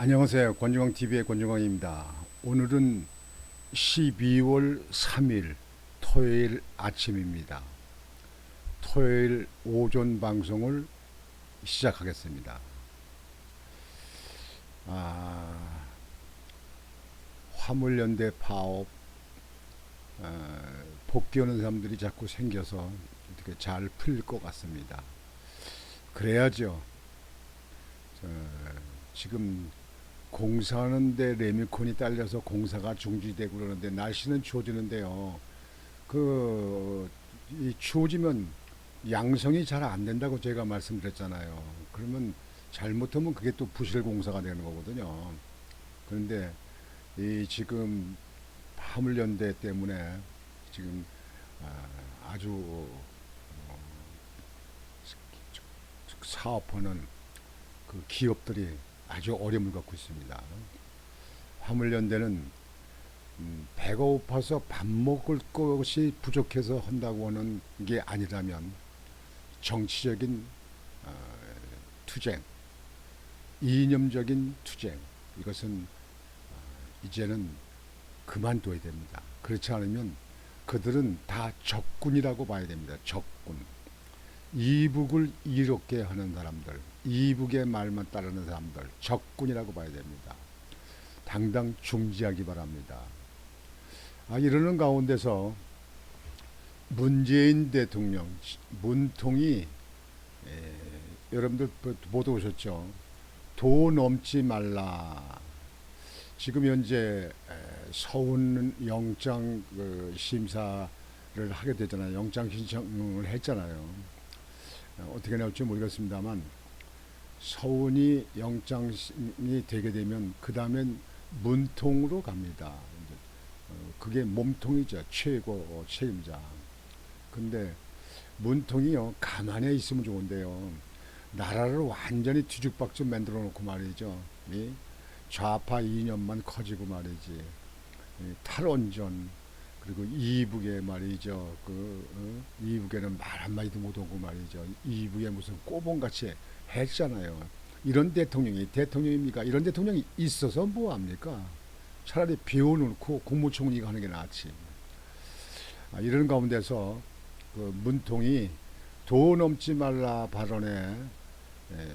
안녕하세요. 권중광TV의 권중광입니다. 오늘은 12월 3일 토요일 아침입니다. 토요일 오전 방송을 시작하겠습니다. 화물연대 파업, 복귀하는 사람들이 자꾸 생겨서 어떻게 잘 풀릴 것 같습니다. 그래야죠. 지금 공사하는데 레미콘이 딸려서 공사가 중지되고 그러는데 날씨는 추워지는데요. 이 추워지면 양성이 잘 안 된다고 제가 말씀드렸잖아요. 그러면 잘못하면 그게 또 부실 공사가 되는 거거든요. 그런데 이 지금 화물연대 때문에 지금 아주 사업하는 그 기업들이 아주 어려움을 겪고 있습니다. 화물연대는 배가 고파서 밥 먹을 것이 부족해서 한다고 하는 게 아니라면 정치적인 투쟁, 이념적인 투쟁, 이것은 이제는 그만둬야 됩니다. 그렇지 않으면 그들은 다 적군이라고 봐야 됩니다. 적군. 이북을 이롭게 하는 사람들, 이북의 말만 따르는 사람들, 적군이라고 봐야 됩니다. 당당 중지하기 바랍니다. 이러는 가운데서 문재인 대통령, 문통이 여러분들 못 오셨죠? 도 넘지 말라. 지금 현재 서운 영장 심사를 하게 되잖아요. 영장 신청을 했잖아요. 어떻게 나올지 모르겠습니다만 서운이 영장이 되게 되면 그 다음엔 문통으로 갑니다. 그게 몸통이죠. 최고 책임자. 근데 문통이요, 가만히 있으면 좋은데요, 나라를 완전히 뒤죽박죽 만들어 놓고 말이죠. 이 좌파 이념만 커지고 말이지. 탈원전, 그리고 이북에 말이죠. 이북에는 말 한마디도 못하고 말이죠. 이북에 무슨 꼬봉같이 했잖아요. 이런 대통령이 대통령입니까? 이런 대통령이 있어서 뭐합니까? 차라리 비워놓고 국무총리가 하는 게 낫지. 이런 가운데서 그 문통이 도 넘지 말라 발언에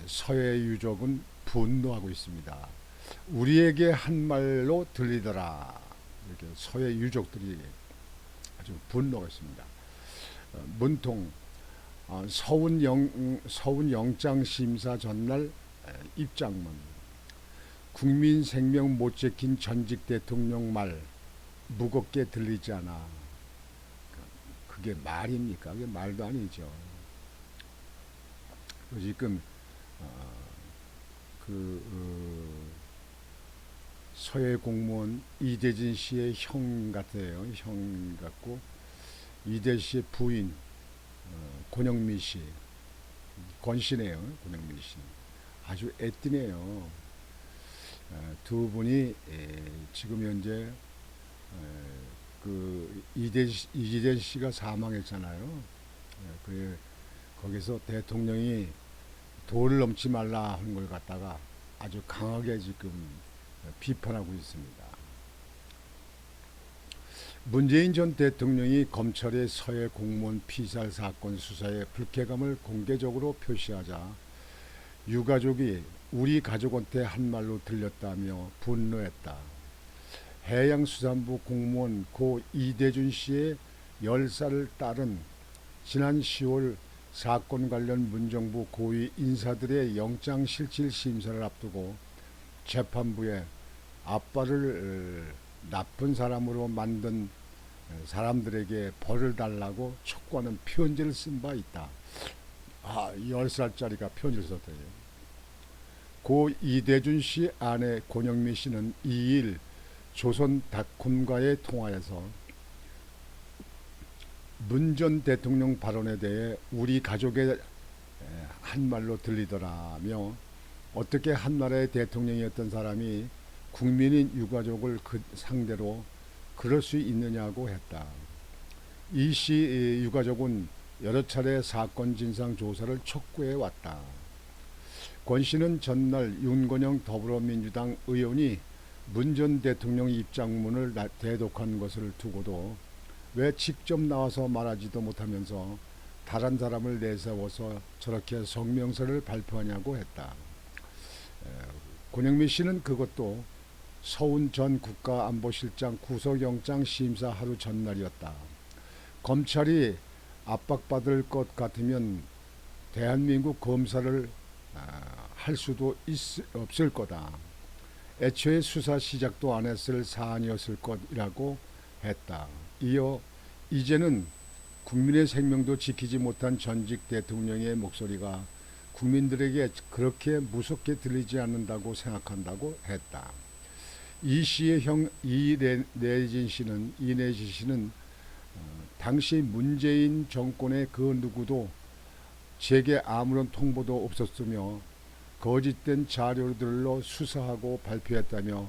서해 유족은 분노하고 있습니다. 우리에게 한 말로 들리더라. 이렇게 서해 유족들이 아주 분노가 있습니다. 문통 서운 영장 심사 전날 입장문, 국민 생명 못 지킨 전직 대통령 말 무겁게 들리지 않아. 그게 말입니까? 그게 말도 아니죠. 지금 서해 공무원 이대진 씨의 형 같아요. 형 같고, 이대 씨의 부인 권영미 씨, 권씨네요. 권영미 씨 아주 애띠네요. 두 분이 지금 현재 이대 씨가 사망했잖아요. 거기서 대통령이 도를 넘지 말라 하는 걸 갖다가 아주 강하게 지금 비판하고 있습니다. 문재인 전 대통령이 검찰의 서해 공무원 피살 사건 수사에 불쾌감을 공개적으로 표시하자 유가족이 우리 가족한테 한 말로 들렸다며 분노했다. 해양수산부 공무원 고 이대준 씨의 10살을 딸은 지난 10월 사건 관련 문정부 고위 인사들의 영장실질 심사를 앞두고 재판부에 아빠를 나쁜 사람으로 만든 사람들에게 벌을 달라고 촉구하는 편지를 쓴 바 있다. 10살짜리가 편지를 썼대요. 고 이대준 씨 아내 권영미 씨는 2일 조선닷컴과의 통화에서 문 전 대통령 발언에 대해 우리 가족의 한 말로 들리더라며, 어떻게 한 나라의 대통령이었던 사람이 국민인 유가족을 그 상대로 그럴 수 있느냐고 했다. 이 씨 유가족은 여러 차례 사건 진상 조사를 촉구해 왔다. 권 씨는 전날 윤건영 더불어민주당 의원이 문 전 대통령 입장문을 대독한 것을 두고도 왜 직접 나와서 말하지도 못하면서 다른 사람을 내세워서 저렇게 성명서를 발표하냐고 했다. 권영미 씨는 그것도 서훈 전 국가안보실장 구속영장 심사 하루 전날이었다. 검찰이 압박받을 것 같으면 대한민국 검사를 할 수도 없을 거다. 애초에 수사 시작도 안 했을 사안이었을 것이라고 했다. 이어 이제는 국민의 생명도 지키지 못한 전직 대통령의 목소리가 국민들에게 그렇게 무섭게 들리지 않는다고 생각한다고 했다. 이 씨의 형 이내진 씨는 당시 문재인 정권의 그 누구도 제게 아무런 통보도 없었으며 거짓된 자료들로 수사하고 발표했다며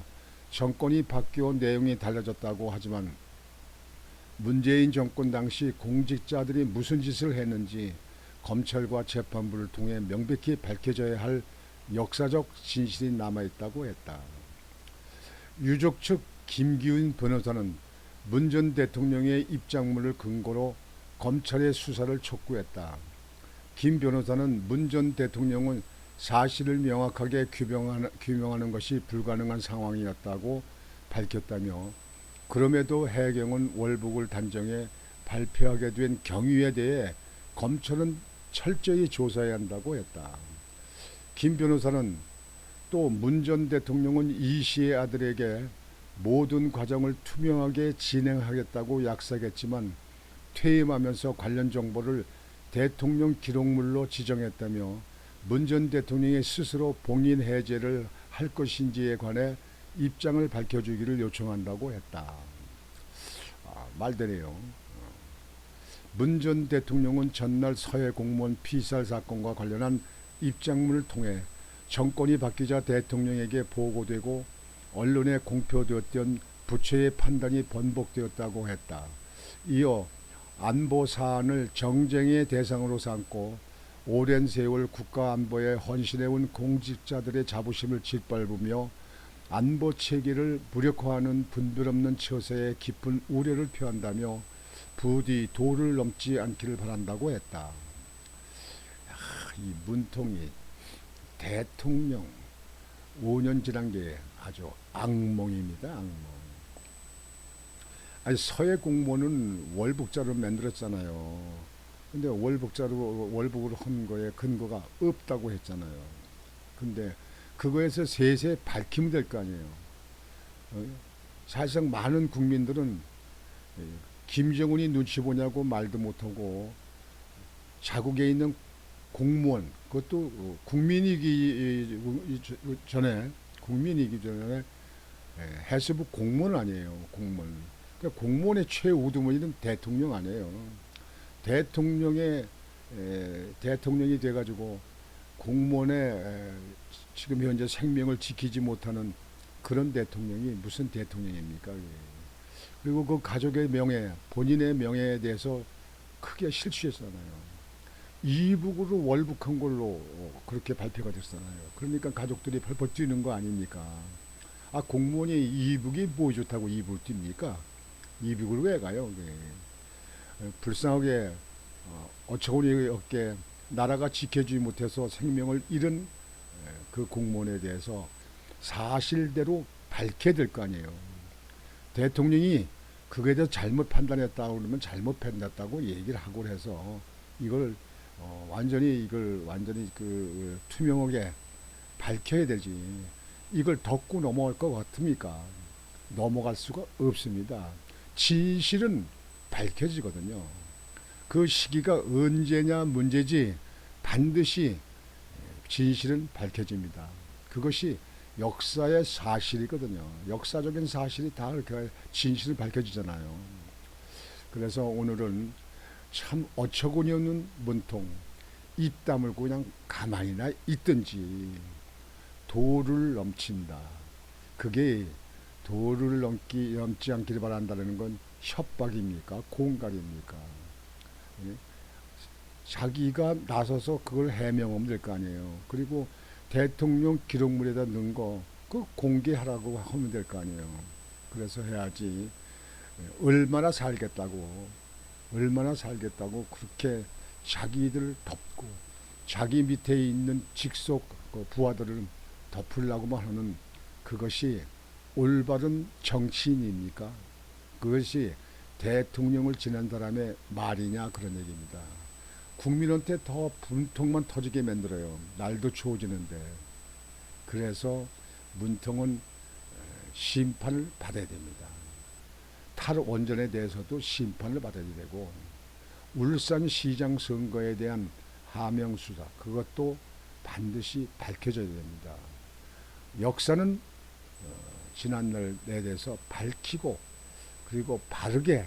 정권이 바뀌어 내용이 달라졌다고 하지만 문재인 정권 당시 공직자들이 무슨 짓을 했는지 검찰과 재판부를 통해 명백히 밝혀져야 할 역사적 진실이 남아있다고 했다. 유족 측 김기훈 변호사는 문 전 대통령의 입장문을 근거로 검찰의 수사를 촉구했다. 김 변호사는 문 전 대통령은 사실을 명확하게 규명하는 것이 불가능한 상황이었다고 밝혔다며 그럼에도 해경은 월북을 단정해 발표하게 된 경위에 대해 검찰은 철저히 조사해야 한다고 했다. 김 변호사는 또 문 전 대통령은 이 씨의 아들에게 모든 과정을 투명하게 진행하겠다고 약속했지만 퇴임하면서 관련 정보를 대통령 기록물로 지정했다며 문 전 대통령이 스스로 봉인 해제를 할 것인지에 관해 입장을 밝혀주기를 요청한다고 했다. 말되네요. 문 전 대통령은 전날 서해 공무원 피살 사건과 관련한 입장문을 통해 정권이 바뀌자 대통령에게 보고되고 언론에 공표되었던 부처의 판단이 번복되었다고 했다. 이어 안보 사안을 정쟁의 대상으로 삼고 오랜 세월 국가안보에 헌신해온 공직자들의 자부심을 짓밟으며 안보 체계를 무력화하는 분별 없는 처세에 깊은 우려를 표한다며 부디 도를 넘지 않기를 바란다고 했다. 이 문통이 대통령 5년 지난 게 아주 악몽입니다. 악몽. 아니 서해 공무원은 월북자로 만들었잖아요. 근데 월북을 한 거에 근거가 없다고 했잖아요. 근데 그거에서 세세 밝히면 될 거 아니에요. 사실상 많은 국민들은 김정은이 눈치 보냐고 말도 못하고 자국에 있는 공무원, 그것도 국민이기 전에 해수부 공무원 아니에요. 공무원. 그러니까 공무원의 최우두머니는 대통령 아니에요. 대통령이 돼가지고 공무원의 지금 현재 생명을 지키지 못하는 그런 대통령이 무슨 대통령입니까? 그리고 그 가족의 명예, 본인의 명예에 대해서 크게 실수했잖아요. 이북으로 월북한 걸로 그렇게 발표가 됐잖아요. 그러니까 가족들이 펄펄 뛰는 거 아닙니까? 공무원이 이북이 뭐 좋다고 이북을 뜁니까? 이북으로 왜 가요? 불쌍하게 어처구니 없게 나라가 지켜주지 못해서 생명을 잃은 그 공무원에 대해서 사실대로 밝혀야 될 거 아니에요. 대통령이 그거에 대해서 잘못 판단했다고 그러면 잘못 판단했다고 얘기를 하고 해서 이걸 완전히 그 투명하게 밝혀야 되지. 이걸 덮고 넘어갈 것 같습니까? 넘어갈 수가 없습니다. 진실은 밝혀지거든요. 그 시기가 언제냐 문제지 반드시 진실은 밝혀집니다. 그것이 역사의 사실이거든요. 역사적인 사실이 다 이렇게 진실을 밝혀지잖아요. 그래서 오늘은 참 어처구니 없는 문통, 입 다물고 그냥 가만히나 있든지 도를 넘친다. 그게 도를 넘지 않기를 바란다는 건 협박입니까? 공갈입니까? 자기가 나서서 그걸 해명하면 될 거 아니에요. 그리고 대통령 기록물에다 넣은 거 그 공개하라고 하면 될 거 아니에요. 그래서 해야지. 얼마나 살겠다고 그렇게 자기들 덮고 자기 밑에 있는 직속 부하들을 덮으려고만 하는 그것이 올바른 정치인입니까? 그것이 대통령을 지낸 사람의 말이냐 그런 얘기입니다. 국민한테 더 분통만 터지게 만들어요. 날도 추워지는데. 그래서 문통은 심판을 받아야 됩니다. 탈원전에 대해서도 심판을 받아야 되고 울산시장 선거에 대한 하명수사 그것도 반드시 밝혀져야 됩니다. 역사는 지난날에 대해서 밝히고 그리고 바르게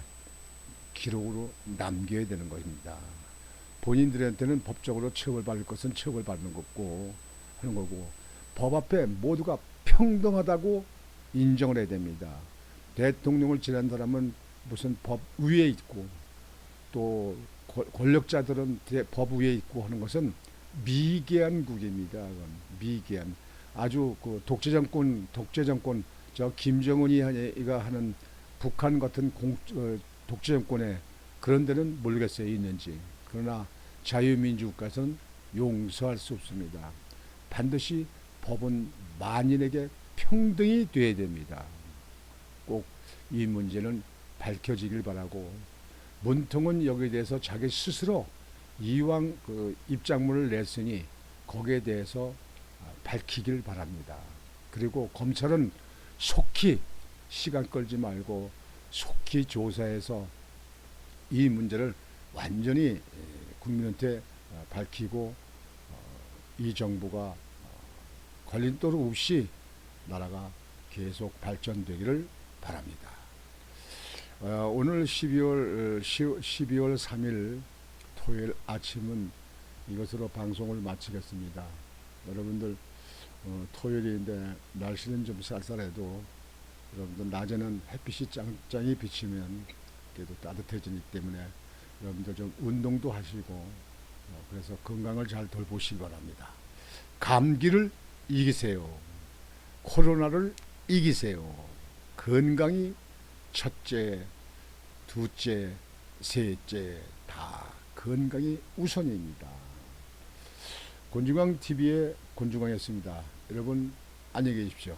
기록으로 남겨야 되는 것입니다. 본인들한테는 법적으로 처벌받을 것은 처벌받는 거고 하는 거고 법 앞에 모두가 평등하다고 인정을 해야 됩니다. 대통령을 지낸 사람은 무슨 법 위에 있고 또 권력자들은 법 위에 있고 하는 것은 미개한 국입니다. 그건 미개한 아주 그 독재 정권 저 김정은이가 하는 북한 같은 독재 정권에 그런 데는 모르겠어요 있는지. 그러나 자유민주국가에서는 용서할 수 없습니다. 반드시 법은 만인에게 평등이 돼야 됩니다. 꼭 이 문제는 밝혀지길 바라고 문통은 여기에 대해서 자기 스스로 이왕 그 입장문을 냈으니 거기에 대해서 밝히길 바랍니다. 그리고 검찰은 속히 시간 끌지 말고 속히 조사해서 이 문제를 완전히 국민한테 밝히고 이 정부가 걸림돌 없이 나라가 계속 발전되기를 바랍니다. 오늘 12월 3일 토요일 아침은 이것으로 방송을 마치겠습니다. 여러분들 토요일인데 날씨는 좀 쌀쌀해도 여러분들 낮에는 햇빛이 짱짱이 비치면 그래도 따뜻해지기 때문에 여러분들 좀 운동도 하시고 그래서 건강을 잘 돌보시기 바랍니다. 감기를 이기세요. 코로나를 이기세요. 건강이 첫째, 둘째, 셋째 다 건강이 우선입니다. 곤중왕TV의 곤중왕이었습니다. 여러분 안녕히 계십시오.